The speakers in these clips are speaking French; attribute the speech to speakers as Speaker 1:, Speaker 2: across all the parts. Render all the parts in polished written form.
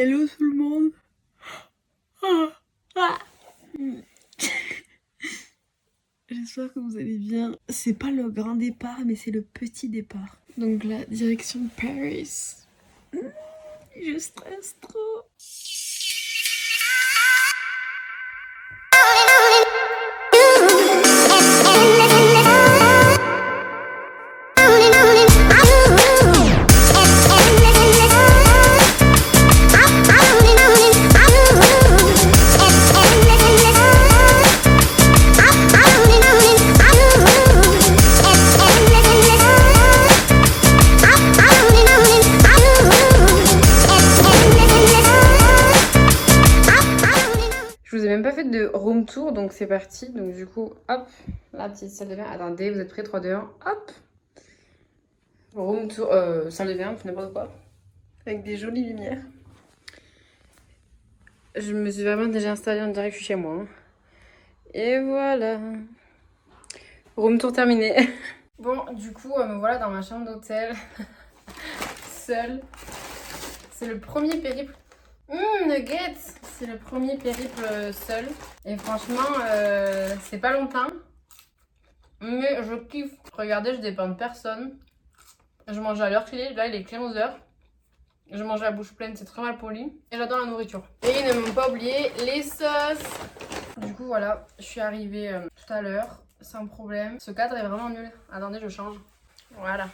Speaker 1: Hello tout le monde. J'espère que vous allez bien. C'est pas le grand départ, mais c'est le petit départ. Donc la direction Paris. Je stresse trop. Je vous ai même pas fait de room tour, donc c'est parti. Donc du coup, hop, la petite salle de bain. Attendez, vous êtes prêts? 3, 2, 1, hop. Room tour, salle de bain, n'importe quoi. Avec des jolies lumières. Je me suis vraiment déjà installée, on dirait que je suis chez moi. Et voilà. Room tour terminé. Bon, du coup, me voilà dans ma chambre d'hôtel. Seule. C'est le premier périple. Nuggets! C'est le premier périple seul. Et franchement, c'est pas longtemps. Mais je kiffe. Regardez, je dépends de personne. Je mange à l'heure clé. Là, il est 15h. Je mange la bouche pleine, c'est très mal poli. Et j'adore la nourriture. Et ils ne m'ont pas oublié les sauces. Du coup, voilà. Je suis arrivée tout à l'heure. Sans problème. Ce cadre est vraiment nul. Attendez, je change. Voilà.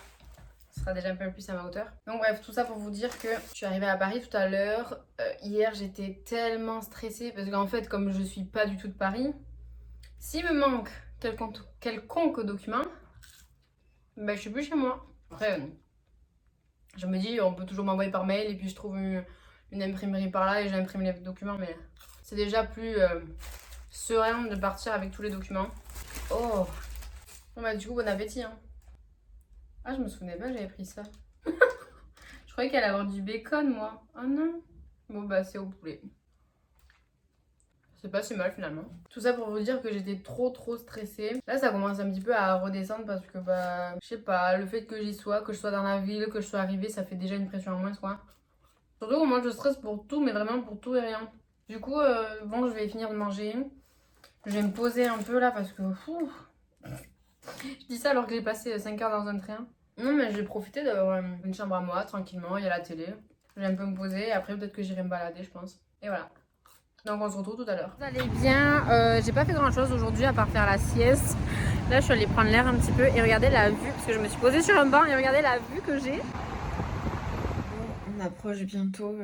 Speaker 1: Ce sera déjà un peu plus à ma hauteur. Donc bref, tout ça pour vous dire que je suis arrivée à Paris tout à l'heure. Hier, j'étais tellement stressée parce qu'en fait, comme je suis pas du tout de Paris, s'il me manque quelconque document, ben je suis plus chez moi. Après, je me dis, on peut toujours m'envoyer par mail et puis je trouve une imprimerie par là et j'imprime les documents, mais c'est déjà plus serein de partir avec tous les documents. Oh, bon bah du coup, bon appétit, hein. Ah, je me souvenais pas que j'avais pris ça. Je croyais qu'elle allait avoir du bacon, moi. Ah non. Bon, bah, c'est au poulet. C'est pas si mal, finalement. Tout ça pour vous dire que j'étais trop stressée. Là, ça commence un petit peu à redescendre parce que, bah, je sais pas, le fait que j'y sois, que je sois dans la ville, que je sois arrivée, ça fait déjà une pression en moins, quoi. Surtout que moi, je stresse pour tout, mais vraiment pour tout et rien. Du coup, bon, je vais finir de manger. Je vais me poser un peu, là, parce que... Je dis ça alors que j'ai passé 5 heures dans un train. Non, mais j'ai profité d'avoir une chambre à moi, tranquillement, il y a la télé. Je vais un peu me poser et après peut-être que j'irai me balader, je pense. Et voilà. Donc on se retrouve tout à l'heure. Vous allez bien, j'ai pas fait grand chose aujourd'hui à part faire la sieste. Là je suis allée prendre l'air un petit peu et regarder la vue, parce que je me suis posée sur un banc et regardez la vue que j'ai. On approche bientôt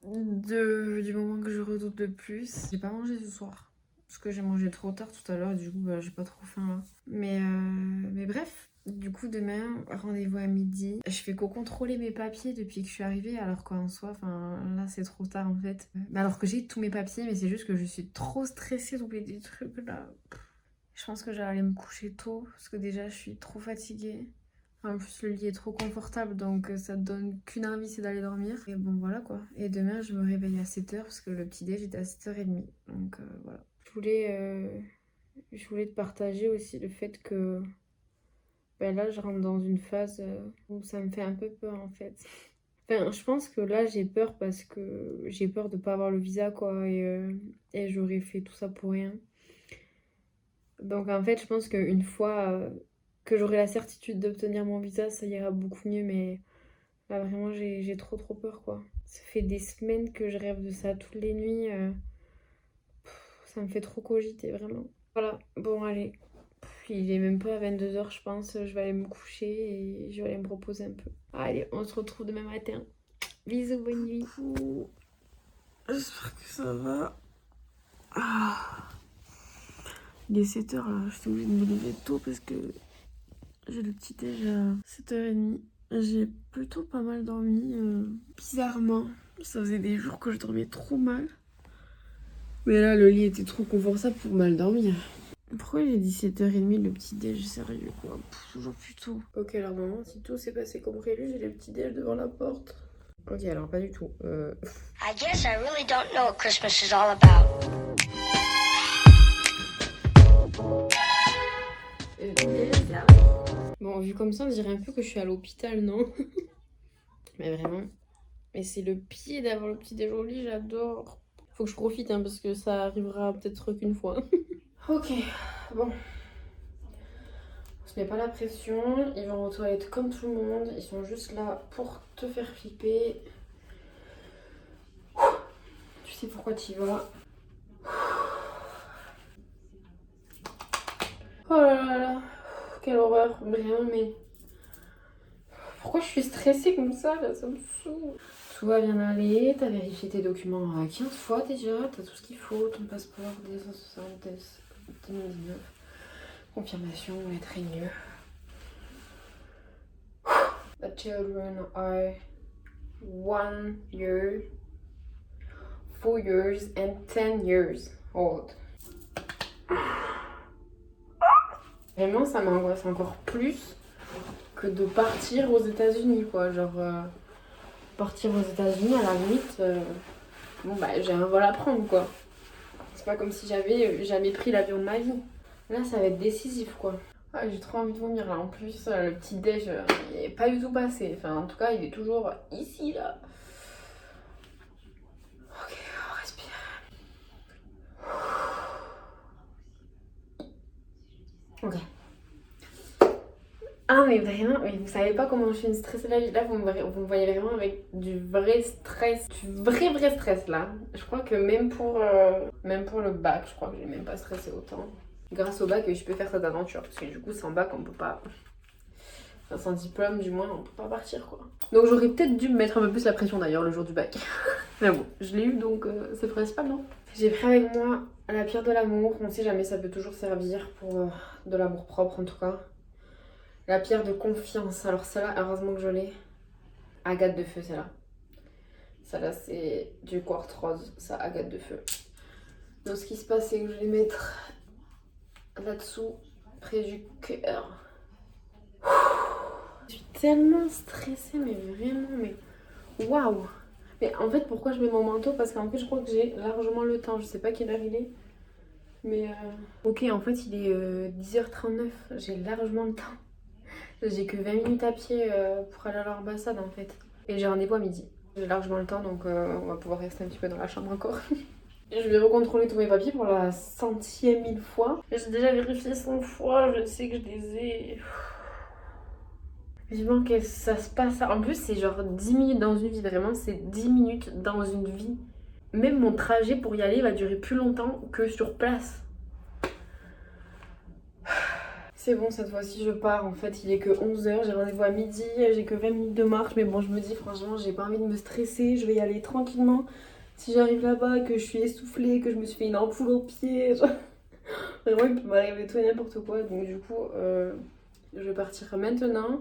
Speaker 1: du moment que je redoute le plus. J'ai pas mangé ce soir. Parce que j'ai mangé trop tard tout à l'heure et du coup bah, j'ai pas trop faim là. Mais bref, du coup demain rendez-vous à midi. Je fais qu'au contrôler mes papiers depuis que je suis arrivée alors qu'en soi, enfin là c'est trop tard en fait. Alors que j'ai tous mes papiers mais c'est juste que je suis trop stressée d'oublier des trucs là. Je pense que j'allais aller me coucher tôt parce que déjà je suis trop fatiguée. En plus le lit est trop confortable donc ça te donne qu'une envie, c'est d'aller dormir. Et bon voilà quoi. Et demain je me réveille à 7h parce que le petit déj était à 7h30. Donc voilà. Je voulais te partager aussi le fait que ben là je rentre dans une phase où ça me fait un peu peur en fait. Enfin je pense que là j'ai peur parce que j'ai peur de pas avoir le visa quoi et j'aurais fait tout ça pour rien. Donc en fait je pense qu'une fois que j'aurai la certitude d'obtenir mon visa ça ira beaucoup mieux, mais là vraiment j'ai trop peur quoi. Ça fait des semaines que je rêve de ça toutes les nuits. Ça me fait trop cogiter vraiment. Voilà, bon allez. Il est même pas à 22h je pense. Je vais aller me coucher et je vais aller me reposer un peu. Allez, on se retrouve demain matin. Bisous, bonne nuit. J'espère que ça va. Il est 7h là, je suis obligée de me lever tôt parce que j'ai le petit déj à 7h30. J'ai plutôt pas mal dormi, bizarrement. Ça faisait des jours que je dormais trop mal. Mais là, le lit était trop confortable pour mal dormir. Pourquoi j'ai dit 7h30 le petit déj, sérieux quoi, toujours plus tôt. Ok alors maman, si tout s'est passé comme prévu, j'ai le petit déj devant la porte. Ok alors pas du tout.
Speaker 2: I guess I really don't know what Christmas is all about.
Speaker 1: Bon vu comme ça on dirait un peu que je suis à l'hôpital, non? Mais vraiment, Mais c'est le pied d'avoir le petit déjeuner au lit, j'adore. Faut que je profite hein, parce que ça arrivera peut-être qu'une fois. Ok, bon. On se met pas la pression, ils vont aux toilettes comme tout le monde, ils sont juste là pour te faire flipper. Tu sais pourquoi tu y vas. Oh là là là, quelle horreur, vraiment, mais... Pourquoi je suis stressée comme ça, là, ça me saoule. Tout va bien aller, t'as vérifié tes documents 15 fois déjà, t'as tout ce qu'il faut, ton passeport, 270, 2019, confirmation, lettre mieux. The children are 1 year, 4 years and 10 years old. Vraiment, ça m'angoisse encore plus que de partir aux États-Unis, quoi. Genre, partir aux États-Unis, à la limite, bon, bah, j'ai un vol à prendre, quoi. C'est pas comme si j'avais jamais pris l'avion de ma vie. Là, ça va être décisif, quoi. Ah, j'ai trop envie de vomir, là. En plus, le petit déj, il est pas du tout passé. Enfin, en tout cas, il est toujours ici, là. Ok, on respire. Ok. Ah mais vraiment, mais vous savez pas comment je suis une stressée la vie. Là vous me voyez vraiment avec du vrai stress, du vrai stress là. Je crois que même pour le bac, je crois que j'ai même pas stressé autant. Grâce au bac, je peux faire cette aventure. Parce que du coup sans bac on peut pas... Enfin sans diplôme du moins on peut pas partir quoi. Donc j'aurais peut-être dû me mettre un peu plus la pression d'ailleurs le jour du bac. Mais bon, je l'ai eu donc c'est principal non. J'ai pris avec moi la pierre de l'amour. On sait jamais, ça peut toujours servir pour de l'amour propre en tout cas. La pierre de confiance. Alors celle-là, heureusement que je l'ai. Agate de feu, celle-là. Celle-là, c'est du quartz rose. Ça, agate de feu. Donc ce qui se passe, c'est que je vais mettre là-dessous, près du cœur. Je suis tellement stressée, mais vraiment, mais waouh. Mais en fait, pourquoi je mets mon manteau? Parce qu'en fait, je crois que j'ai largement le temps. Je sais pas quelle heure il est. Mais ok, en fait, il est 10h39. J'ai largement le temps. J'ai que 20 minutes à pied pour aller à l'ambassade en fait. Et j'ai rendez-vous à midi. J'ai largement le temps donc on va pouvoir rester un petit peu dans la chambre encore. Je vais recontrôler tous mes papiers pour la 100e fois. J'ai déjà vérifié 100 fois, je sais que je les ai... Vivement que ça se passe. En plus c'est genre 10 minutes dans une vie, vraiment c'est 10 minutes dans une vie. Même mon trajet pour y aller va durer plus longtemps que sur place. C'est bon, cette fois-ci je pars. En fait, il est que 11h, j'ai rendez-vous à midi, j'ai que 20 minutes de marche. Mais bon, je me dis franchement, j'ai pas envie de me stresser. Je vais y aller tranquillement. Si j'arrive là-bas, que je suis essoufflée, que je me suis fait une ampoule au pied, genre... Vraiment, il peut m'arriver tout et n'importe quoi. Donc du coup, je vais partir maintenant.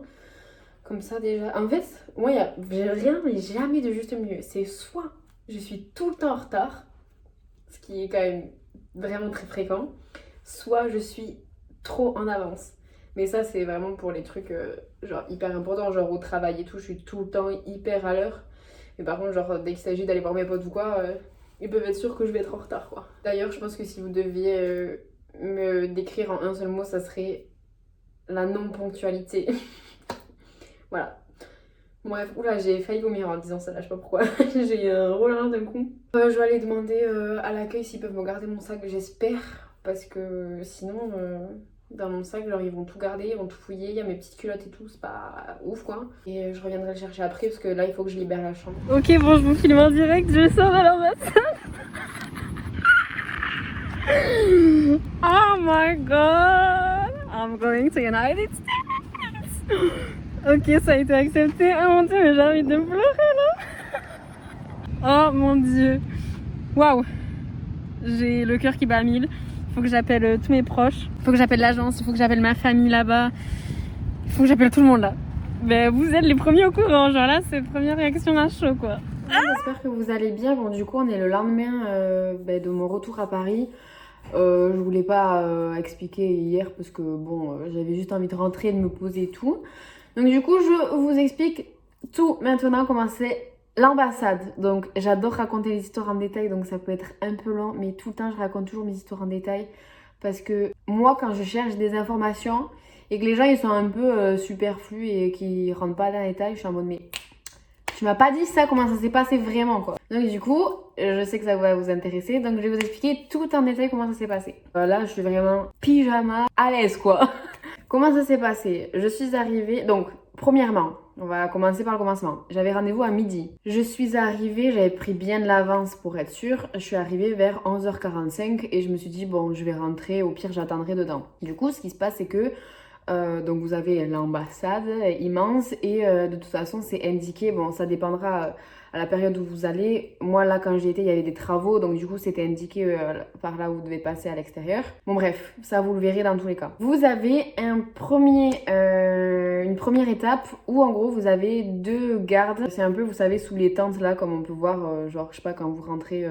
Speaker 1: Comme ça déjà. En fait, moi, j'ai rien, mais jamais de juste milieu. C'est soit je suis tout le temps en retard, ce qui est quand même vraiment très fréquent, soit je suis trop en avance. Mais ça c'est vraiment pour les trucs genre hyper importants, genre au travail et tout, je suis tout le temps hyper à l'heure. Mais par contre genre dès qu'il s'agit d'aller voir mes potes ou quoi, ils peuvent être sûrs que je vais être en retard quoi. D'ailleurs je pense que si vous deviez me décrire en un seul mot, ça serait la non-ponctualité. Voilà. Bref, oula, j'ai failli vomir en disant ça là, je sais pas pourquoi. J'ai un roulin d'un coup. Je vais aller demander à l'accueil s'ils peuvent me garder mon sac, j'espère. Parce que sinon, dans mon sac, genre ils vont tout garder, ils vont tout fouiller. Il y a mes petites culottes et tout, c'est pas ouf quoi. Et je reviendrai le chercher après parce que là, il faut que je libère la chambre. Ok, bon, je vous filme en direct, je sors à l'ambassade. Oh my god, I'm going to United States. Ok, ça a été accepté. Oh mon dieu, mais j'ai envie de pleurer là. Oh mon dieu. Waouh. J'ai le cœur qui bat à 1000. Faut que j'appelle tous mes proches. Faut que j'appelle l'agence. Il faut que j'appelle ma famille là-bas. Il faut que j'appelle tout le monde là. Mais vous êtes les premiers au courant. Genre là, c'est première réaction à chaud quoi. J'espère que vous allez bien. Bon, du coup, on est le lendemain de mon retour à Paris. Je voulais pas expliquer hier parce que bon, j'avais juste envie de rentrer, de me poser et tout. Donc du coup, je vous explique tout maintenant comment c'est l'ambassade. Donc j'adore raconter les histoires en détail, donc ça peut être un peu long, mais tout le temps je raconte toujours mes histoires en détail. Parce que moi, quand je cherche des informations et que les gens ils sont un peu superflus et qui rentrent pas dans les détails, je suis en mode mais Tu m'as pas dit ça, comment ça s'est passé vraiment quoi. Donc du coup, je sais que ça va vous intéresser, donc je vais vous expliquer tout en détail comment ça s'est passé. Là, je suis vraiment pyjama à l'aise quoi. Comment ça s'est passé? Je suis arrivée, donc premièrement, on va commencer par le commencement. J'avais rendez-vous à midi. Je suis arrivée, j'avais pris bien de l'avance pour être sûre. Je suis arrivée vers 11h45 et je me suis dit bon, je vais rentrer, au pire j'attendrai dedans. Du coup, ce qui se passe c'est que donc vous avez l'ambassade immense et de toute façon c'est indiqué, bon ça dépendra à la période où vous allez. Moi là quand j'y étais il y avait des travaux donc du coup c'était indiqué par là où vous devez passer à l'extérieur. Bon bref, ça vous le verrez dans tous les cas. Vous avez une première étape où en gros vous avez 2 gardes. C'est un peu vous savez sous les tentes là comme on peut voir genre je sais pas quand vous rentrez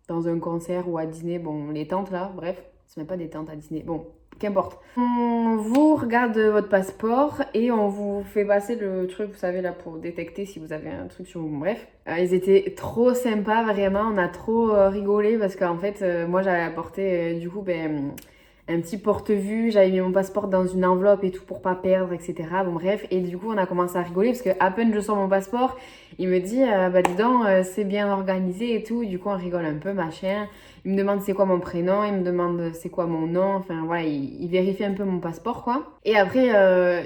Speaker 1: dans un concert ou à Disney, bon les tentes là, bref, c'est même pas des tentes à Disney, bon qu'importe. On vous regarde votre passeport et on vous fait passer le truc, vous savez, là, pour détecter si vous avez un truc sur vous. Bref, ils étaient trop sympas, vraiment. On a trop rigolé parce qu'en fait, moi, j'avais apporté, du coup, un petit porte-vue. J'avais mis mon passeport dans une enveloppe et tout pour pas perdre, etc. Bon, bref. Et du coup, on a commencé à rigoler parce que à peine je sors mon passeport, il me dit, bah, dis donc, c'est bien organisé et tout. Du coup, on rigole un peu, machin. Il me demande c'est quoi mon prénom, il me demande c'est quoi mon nom, enfin voilà, il vérifie un peu mon passeport quoi. Et après,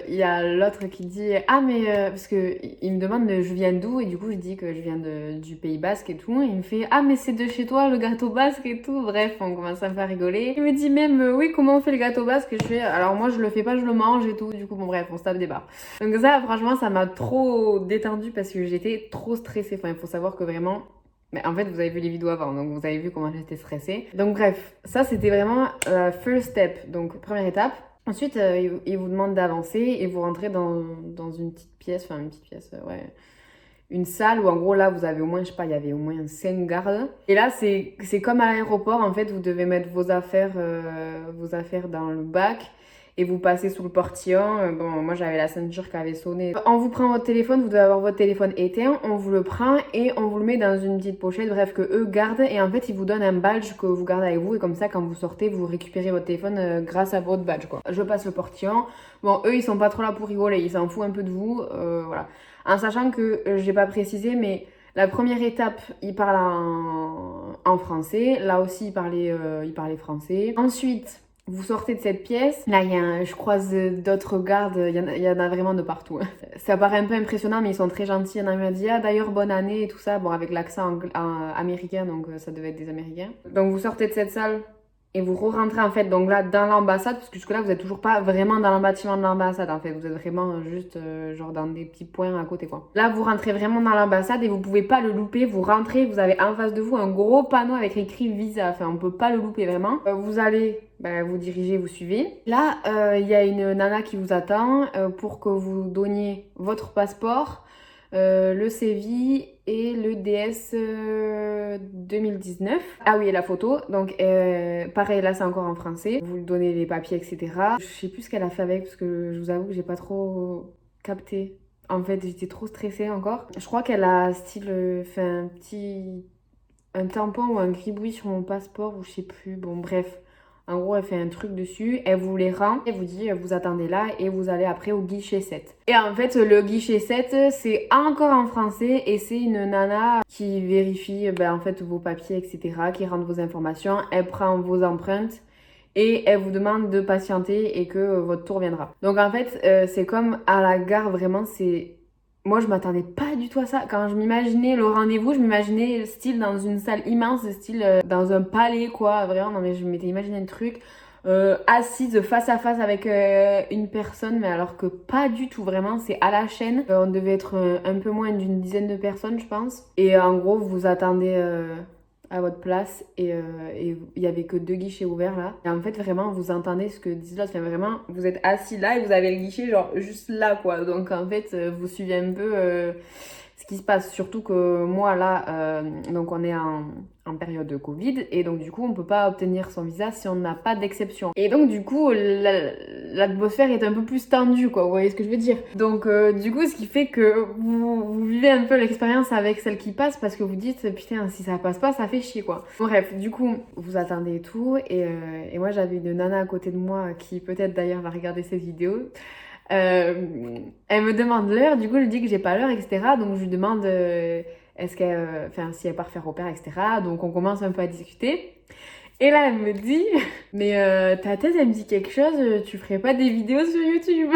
Speaker 1: il y a l'autre qui dit ah mais parce que il me demande je viens d'où et du coup je dis que je viens du Pays Basque et tout. Il me fait ah mais c'est de chez toi le gâteau basque et tout. Bref, on commence à me faire rigoler. Il me dit même oui comment on fait le gâteau basque et je fais alors moi je le fais pas, je le mange et tout. Du coup bon bref, on se tape des barres. Donc ça franchement ça m'a trop détendue parce que j'étais trop stressée. Enfin il faut savoir que vraiment mais en fait, vous avez vu les vidéos avant, donc vous avez vu comment j'étais stressée. Donc bref, ça c'était vraiment la first step, donc première étape. Ensuite, il vous demande d'avancer et vous rentrez dans une petite pièce, ouais, une salle où en gros là vous avez au moins, je sais pas, il y avait au moins 5 gardes. Et là c'est comme à l'aéroport, en fait, vous devez mettre vos affaires dans le bac. Et vous passez sous le portillon. Bon, moi j'avais la ceinture qui avait sonné. On vous prend votre téléphone, vous devez avoir votre téléphone éteint. On vous le prend et on vous le met dans une petite pochette, bref, que eux gardent. Et en fait, ils vous donnent un badge que vous gardez avec vous. Et comme ça, quand vous sortez, vous récupérez votre téléphone grâce à votre badge, quoi. Je passe le portillon. Bon, eux, ils sont pas trop là pour rigoler. Ils s'en foutent un peu de vous. Voilà. En sachant que, j'ai pas précisé, mais la première étape, ils parlent en français. Là aussi, ils parlaient français. Ensuite, vous sortez de cette pièce, là je croise d'autres gardes, il y en a vraiment de partout. Ça paraît un peu impressionnant mais ils sont très gentils. Il y en a qui m'a dit ah d'ailleurs bonne année et tout ça, bon avec l'accent américain donc ça devait être des Américains. Donc vous sortez de cette salle et vous re-rentrez en fait donc là dans l'ambassade parce que jusque là vous êtes toujours pas vraiment dans le bâtiment de l'ambassade en fait, vous êtes vraiment juste genre dans des petits points à côté quoi. Là vous rentrez vraiment dans l'ambassade et vous pouvez pas le louper, vous rentrez, vous avez en face de vous un gros panneau avec écrit visa, enfin on peut pas le louper vraiment. Vous allez vous dirigez, vous suivez. Là, il y a une nana qui vous attend pour que vous donniez votre passeport, le CV et le DS 2019. Ah oui, et la photo. Donc, pareil, là, c'est encore en français. Vous lui donnez les papiers, etc. Je sais plus ce qu'elle a fait avec parce que je vous avoue que j'ai pas trop capté. En fait, j'étais trop stressée encore. Je crois qu'elle a style fait un tampon ou un gribouille sur mon passeport ou je sais plus. Bon, bref. En gros, elle fait un truc dessus, elle vous les rend, elle vous dit vous attendez là et vous allez après au guichet 7. Et en fait, le guichet 7, c'est encore en français et c'est une nana qui vérifie en fait vos papiers, etc., qui rentre vos informations, elle prend vos empreintes et elle vous demande de patienter et que votre tour viendra. Donc en fait, c'est comme à la gare, vraiment, c'est... Moi, je m'attendais pas du tout à ça. Quand je m'imaginais le rendez-vous, je m'imaginais style dans une salle immense, style dans un palais, quoi. Vraiment, non mais je m'étais imaginé un truc assise face à face avec une personne, mais alors que pas du tout, vraiment, c'est à la chaîne. On devait être un peu moins d'une dizaine de personnes, je pense. Et en gros, vous attendez à votre place et il y avait que 2 guichets ouverts là. Et en fait, vraiment, vous entendez ce que disent l'autre. Enfin, vraiment, vous êtes assis là et vous avez le guichet genre juste là, quoi. Donc, en fait, vous suivez un peu ce qui se passe. Surtout que moi, là, donc on est en période de Covid et donc du coup, on peut pas obtenir son visa si on n'a pas d'exception. Et donc, du coup, l'atmosphère est un peu plus tendue, quoi. Vous voyez ce que je veux dire? Donc, du coup, ce qui fait que vous vivez un peu l'expérience avec celle qui passe parce que vous dites, putain, si ça passe pas, ça fait chier, quoi. Bref, du coup, vous attendez et tout et moi, j'avais une nana à côté de moi qui peut-être d'ailleurs va regarder cette vidéo. Elle me demande l'heure, du coup je dis que j'ai pas l'heure, etc. Donc je lui demande est-ce qu'elle, enfin si elle part faire opéra, etc. Donc on commence un peu à discuter. Et là elle me dit mais ta tête elle me dit quelque chose, tu ferais pas des vidéos sur YouTube?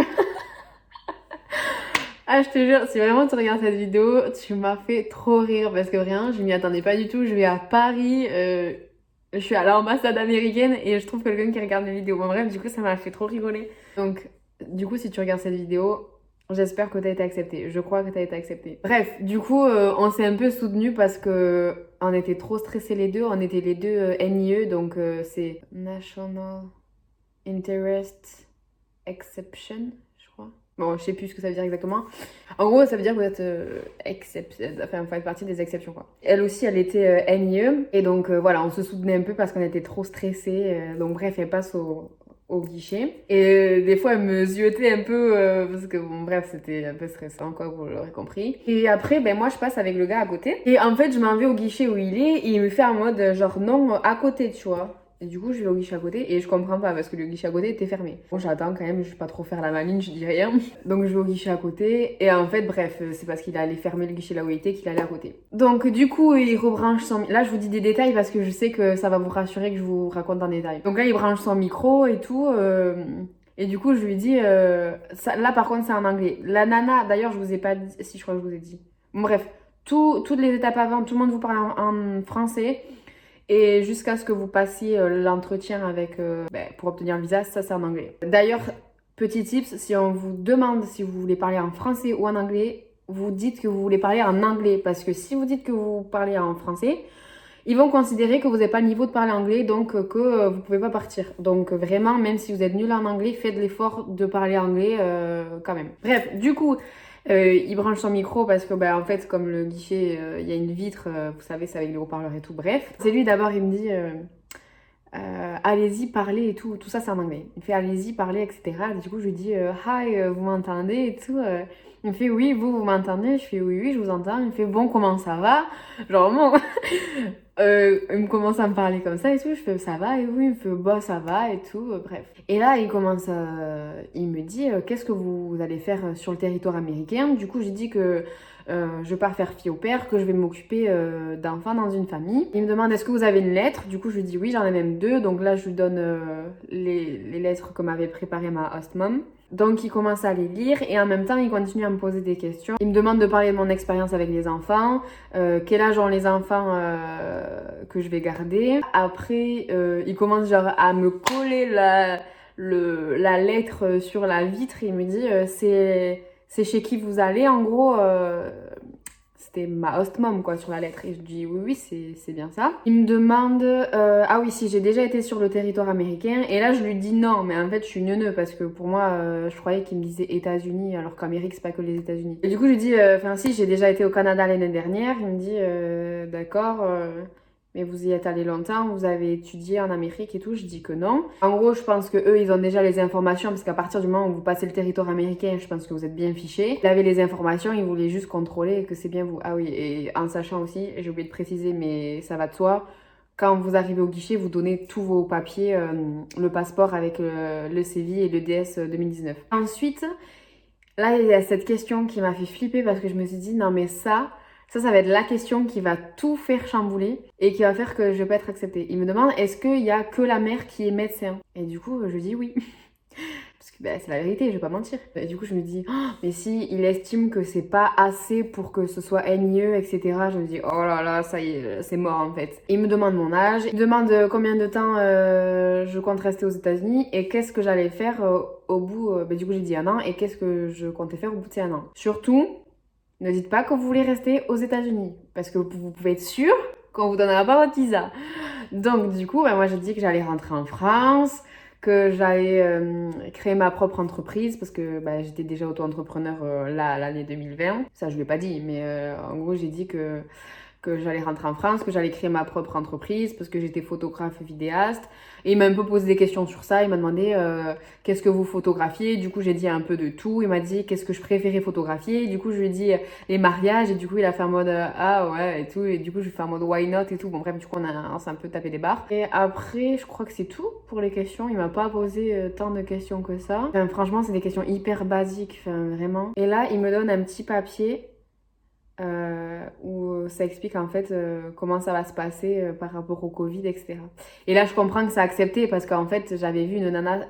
Speaker 1: Ah je te jure, si vraiment tu regardes cette vidéo, tu m'as fait trop rire parce que rien, je m'y attendais pas du tout. Je vais à Paris, je suis à l'ambassade américaine et je trouve quelqu'un qui regarde mes vidéos. Bon bref, du coup ça m'a fait trop rigoler. Donc du coup si tu regardes cette vidéo, j'espère que t'as été acceptée. Je crois que t'as été acceptée. Bref, du coup on s'est un peu soutenus parce que on était trop stressés les deux. On était les deux NIE, donc c'est National Interest Exception, je crois. Bon, je sais plus ce que ça veut dire exactement. En gros, ça veut dire que vous êtes enfin, vous faites partie des exceptions, quoi. Elle aussi, elle était NIE. Et donc, voilà, on se soutenait un peu parce qu'on était trop stressés. Donc, bref, elle passe au guichet. Et des fois, elle me ziotait un peu parce que, bon, bref, c'était un peu stressant, quoi, vous l'aurez compris. Et après, ben, moi, je passe avec le gars à côté. Et en fait, je m'en vais au guichet où il est. Et il me fait en mode, genre, non, à côté, tu vois. Et du coup, je vais au guichet à côté et je comprends pas parce que le guichet à côté était fermé. Bon, j'attends quand même, je vais pas trop faire la maline, je dis rien. Donc, je vais au guichet à côté et en fait, bref, c'est parce qu'il allait fermer le guichet là où il était qu'il allait à côté. Donc, du coup, il rebranche son... Là, je vous dis des détails parce que je sais que ça va vous rassurer que je vous raconte en détail. Donc là, il branche son micro et tout. Et du coup, je lui dis... Là, par contre, c'est en anglais. La nana, d'ailleurs, je vous ai pas dit... Si, je crois que je vous ai dit. Bon, bref, toutes les étapes avant, tout le monde vous parle en français. Et jusqu'à ce que vous passiez l'entretien avec pour obtenir le visa, ça c'est en anglais. D'ailleurs, petit tips, si on vous demande si vous voulez parler en français ou en anglais, vous dites que vous voulez parler en anglais. Parce que si vous dites que vous parlez en français, ils vont considérer que vous n'avez pas le niveau de parler anglais, donc que vous pouvez pas partir. Donc vraiment, même si vous êtes nul en anglais, faites l'effort de parler anglais quand même. Bref, du coup... il branche son micro parce que, en fait, comme le guichet, il y a une vitre, vous savez, c'est avec les haut-parleurs et tout. Bref, c'est lui d'abord, il me dit allez-y, parlez et tout. Tout ça, c'est en anglais. Il me fait allez-y, parlez, etc. Et du coup, je lui dis hi, vous m'entendez et tout. Il me fait oui, vous m'entendez? Je fais oui, je vous entends. Il me fait bon, comment ça va? Genre, bon. Il me commence à me parler comme ça et tout. Je fais ça va? Et oui, il me fait bah, ça va et tout. Bref. Et là, il me dit qu'est-ce que vous allez faire sur le territoire américain? Du coup, j'ai dit que je pars faire fille au père, que je vais m'occuper d'enfants dans une famille. Il me demande est-ce que vous avez une lettre? Du coup, je lui dis oui, j'en ai même deux. Donc là, je lui donne les lettres que m'avait préparées ma host mom. Donc il commence à les lire et en même temps il continue à me poser des questions. Il me demande de parler de mon expérience avec les enfants, quel âge ont les enfants que je vais garder. Après il commence genre à me coller la lettre sur la vitre et il me dit c'est chez qui vous allez en gros. C'était ma host mom quoi sur la lettre et je dis oui c'est bien ça. Il me demande ah oui si j'ai déjà été sur le territoire américain et là je lui dis non mais en fait je suis neuneu parce que pour moi je croyais qu'il me disait États-Unis alors qu'Amérique c'est pas que les États-Unis. Et du coup je lui dis enfin si j'ai déjà été au Canada l'année dernière. Il me dit d'accord mais vous y êtes allé longtemps, vous avez étudié en Amérique et tout, je dis que non. En gros, je pense que eux, ils ont déjà les informations parce qu'à partir du moment où vous passez le territoire américain, je pense que vous êtes bien fichés. Il avait les informations, il voulait juste contrôler que c'est bien vous. Ah oui, et en sachant aussi, j'ai oublié de préciser, mais ça va de soi, quand vous arrivez au guichet, vous donnez tous vos papiers, le passeport avec le CVI et le DS 2019. Ensuite, là, il y a cette question qui m'a fait flipper parce que je me suis dit, non mais ça va être la question qui va tout faire chambouler et qui va faire que je vais pas être acceptée. Il me demande, est-ce qu'il y a que la mère qui est médecin? Et du coup, je dis oui. Parce que c'est la vérité, je vais pas mentir. Et du coup, je me dis, oh, mais si il estime que c'est pas assez pour que ce soit NIE, etc., je me dis, oh là là, ça y est, c'est mort en fait. Il me demande mon âge, il me demande combien de temps je compte rester aux États-Unis et qu'est-ce que j'allais faire au bout. Du coup, j'ai dit un an et qu'est-ce que je comptais faire au bout de ces un an. Surtout, ne dites pas que vous voulez rester aux États-Unis parce que vous pouvez être sûr qu'on vous donnera pas votre visa. Donc du coup, moi j'ai dit que j'allais rentrer en France, que j'allais créer ma propre entreprise parce que j'étais déjà auto-entrepreneur l'année 2020. Ça je l'ai pas dit, mais en gros j'ai dit que que j'allais rentrer en France, que j'allais créer ma propre entreprise parce que j'étais photographe et vidéaste. Et il m'a un peu posé des questions sur ça. Il m'a demandé qu'est-ce que vous photographiez. Du coup, j'ai dit un peu de tout. Il m'a dit qu'est-ce que je préférais photographier. Du coup, je lui ai dit les mariages. Et du coup, il a fait en mode ah ouais et tout. Et du coup, je lui ai fait en mode why not et tout. Bon, bref, du coup, on s'est un peu tapé des barres. Et après, je crois que c'est tout pour les questions. Il m'a pas posé tant de questions que ça. Enfin, franchement, c'est des questions hyper basiques. Enfin, vraiment. Et là, il me donne un petit papier. Où ça explique en fait comment ça va se passer par rapport au Covid, etc. Et là, je comprends que ça a accepté parce qu'en fait, j'avais vu une nana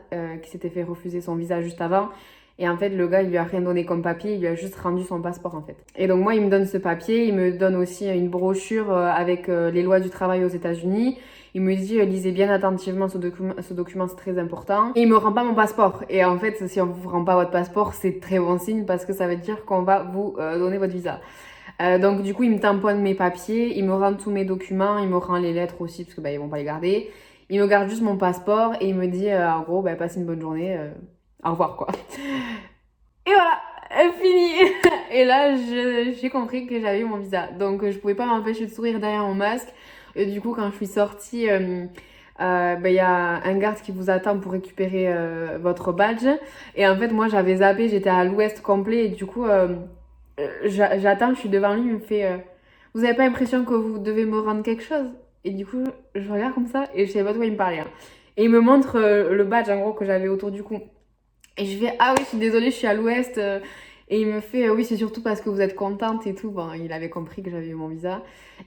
Speaker 1: qui s'était fait refuser son visa juste avant. Et en fait, le gars, il lui a rien donné comme papier, il lui a juste rendu son passeport en fait. Et donc moi, il me donne ce papier, il me donne aussi une brochure avec les lois du travail aux États-Unis. Il me dit, lisez bien attentivement ce document, c'est très important. Et il me rend pas mon passeport. Et en fait, si on vous rend pas votre passeport, c'est très bon signe parce que ça veut dire qu'on va vous donner votre visa. Donc du coup, il me tamponne mes papiers, il me rend tous mes documents, il me rend les lettres aussi parce que ils vont pas les garder. Il me garde juste mon passeport et il me dit en gros, passez une bonne journée, au revoir quoi. Et voilà, fini. Et là, j'ai compris que j'avais eu mon visa. Donc je pouvais pas m'empêcher de sourire derrière mon masque. Et du coup, quand je suis sortie, y a un garde qui vous attend pour récupérer votre badge. Et en fait, moi, j'avais zappé, j'étais à l'ouest complet et du coup... j'attends, je suis devant lui, il me fait vous avez pas l'impression que vous devez me rendre quelque chose? Et du coup, je regarde comme ça et je sais pas de quoi il me parlait. Hein. Et il me montre le badge en gros que j'avais autour du cou. Et je fais ah oui, je suis désolée, je suis à l'ouest. Et il me fait oui, c'est surtout parce que vous êtes contente et tout. Bon, il avait compris que j'avais eu mon visa.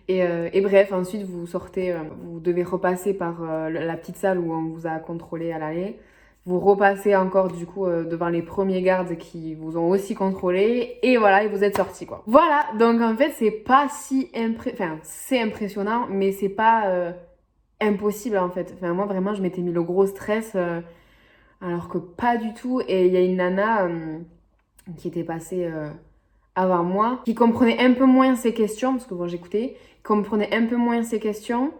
Speaker 1: Et bref, ensuite vous sortez, vous devez repasser par la petite salle où on vous a contrôlé à l'aller. Vous repassez encore du coup devant les premiers gardes qui vous ont aussi contrôlé et voilà, et vous êtes sortis quoi. Voilà, donc en fait c'est pas si enfin c'est impressionnant mais c'est pas impossible en fait. Enfin moi vraiment je m'étais mis le gros stress alors que pas du tout. Et il y a une nana qui était passée avant moi qui comprenait un peu moins ces questions parce que bon j'écoutais, comprenait un peu moins ces questions.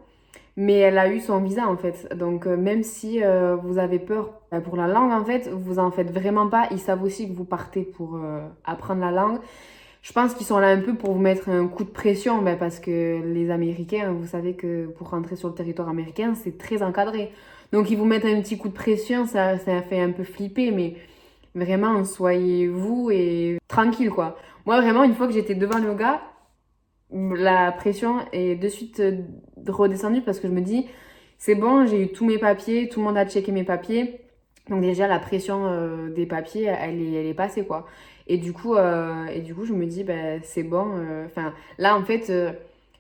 Speaker 1: Mais elle a eu son visa en fait. Donc même si vous avez peur pour la langue en fait, vous en faites vraiment pas. Ils savent aussi que vous partez pour apprendre la langue. Je pense qu'ils sont là un peu pour vous mettre un coup de pression parce que les Américains, vous savez que pour rentrer sur le territoire américain, c'est très encadré. Donc ils vous mettent un petit coup de pression, ça fait un peu flipper, mais vraiment soyez vous et tranquille quoi. Moi vraiment une fois que j'étais devant le gars, la pression est de suite redescendue parce que je me dis c'est bon, j'ai eu tous mes papiers, tout le monde a checké mes papiers, donc déjà la pression des papiers elle est passée quoi. Et du coup je me dis c'est bon, enfin là en fait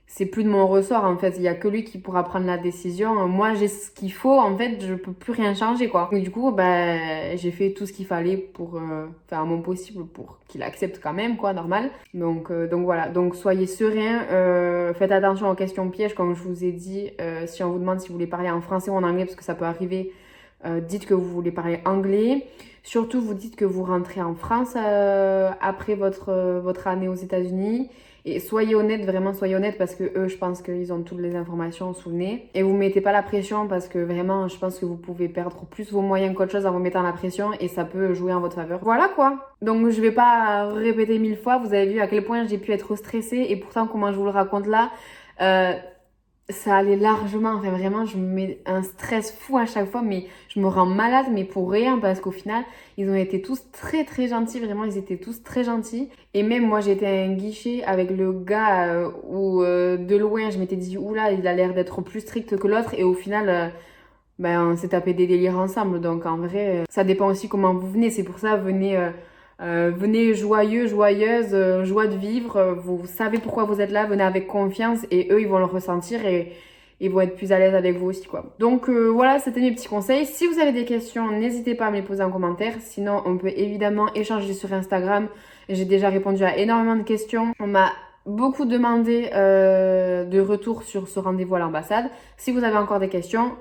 Speaker 1: c'est plus de mon ressort en fait, il y a que lui qui pourra prendre la décision. Moi j'ai ce qu'il faut en fait, je peux plus rien changer quoi. Et du coup j'ai fait tout ce qu'il fallait pour faire mon possible pour qu'il accepte quand même quoi, normal. Donc voilà, donc soyez serein, faites attention aux questions pièges comme je vous ai dit. Si on vous demande si vous voulez parler en français ou en anglais parce que ça peut arriver, dites que vous voulez parler anglais. Surtout vous dites que vous rentrez en France après votre année aux États-Unis. Et soyez honnête, vraiment soyez honnête parce que eux, je pense qu'ils ont toutes les informations sous le nez. Et vous mettez pas la pression parce que vraiment, je pense que vous pouvez perdre plus vos moyens qu'autre chose en vous mettant la pression et ça peut jouer en votre faveur. Voilà quoi. Donc je vais pas répéter 1000 fois. Vous avez vu à quel point j'ai pu être stressée et pourtant comment je vous le raconte là, ça allait largement, enfin vraiment je me mets un stress fou à chaque fois, mais je me rends malade mais pour rien parce qu'au final ils ont été tous très très gentils, vraiment ils étaient tous très gentils. Et même moi j'étais à un guichet avec le gars où de loin je m'étais dit oula il a l'air d'être plus strict que l'autre et au final on s'est tapé des délires ensemble. Donc en vrai ça dépend aussi comment vous venez, c'est pour ça venez joyeux, joyeuse, joie de vivre, vous savez pourquoi vous êtes là, venez avec confiance et eux ils vont le ressentir et ils vont être plus à l'aise avec vous aussi quoi. Donc voilà, c'était mes petits conseils. Si vous avez des questions, n'hésitez pas à me les poser en commentaire. Sinon on peut évidemment échanger sur Instagram. J'ai déjà répondu à énormément de questions. On m'a beaucoup demandé de retour sur ce rendez-vous à l'ambassade. Si vous avez encore des questions,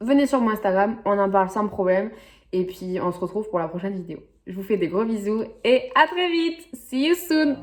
Speaker 1: venez sur mon Instagram, on en parle sans problème. Et puis on se retrouve pour la prochaine vidéo. Je vous fais des gros bisous et à très vite. See you soon.